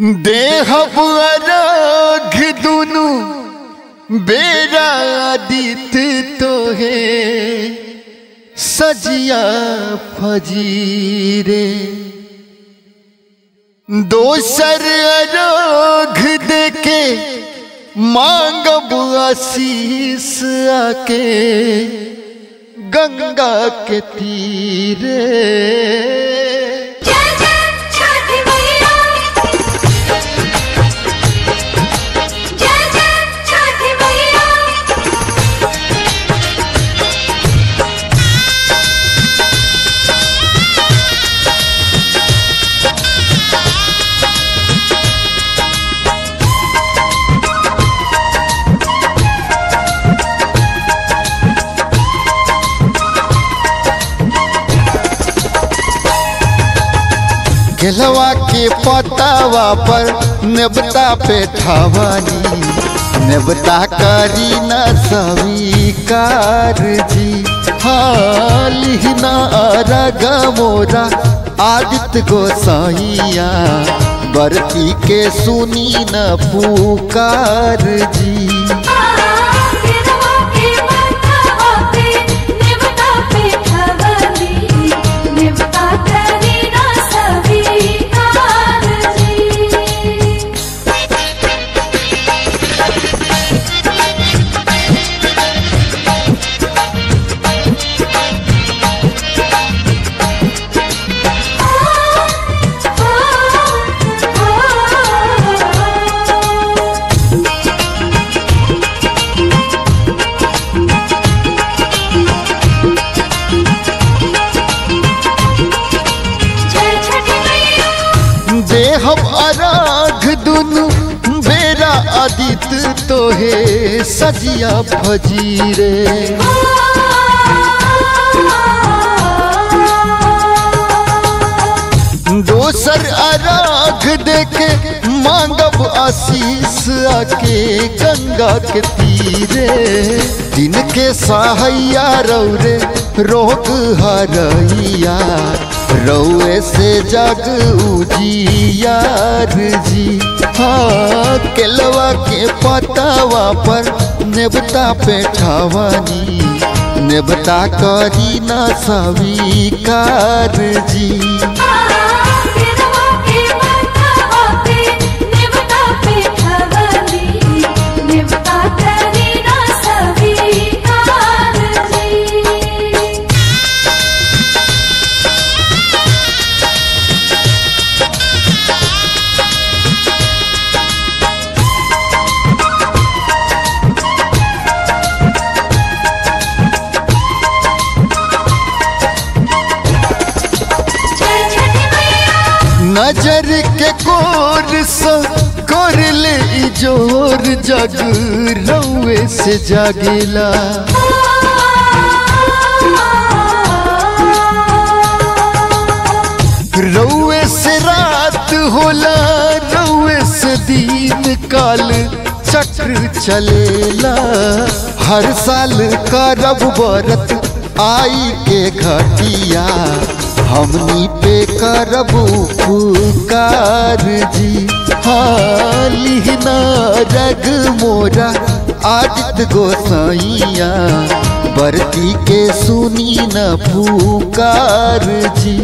देहब अर्घ दुनु बेरा आदित्य तोहे सजिया फजीरे। दोसर अर्घ देके मांगब आशीष आके गंगा के तीरे। केलवा के पतावा पर नेवता पे ठावानी, नेवता करी न स्वीकार जी। हालिना अरग मोरा आदित्य गोसाइया, बरती के सुनी न पुकार जी। देहब अर्घ दुनु बेरा आदित्य तोहे सजिया फजीरे। दोसर अर्घ देके मांगब आशीष आके गंगा के तीरे। दिन के सहाया रौरे रोग हरैया, रौए से जग उजियार जी। हाँ केलवा के पतावा पर नेवता पे ठावानी, नेवता करी न स्वीकार जी। नजर के कोर सा कर ले जोर, जग रौए से जागेला। रौए से रात होला, रौए से दिन काल चक्र चलेला। हर साल करब व्रत आई के घटिया, हमनी पे करब पुकार जी। हालिना रग मोरा आदित्य गोसाइया, बरती के सुनी न पुकार जी।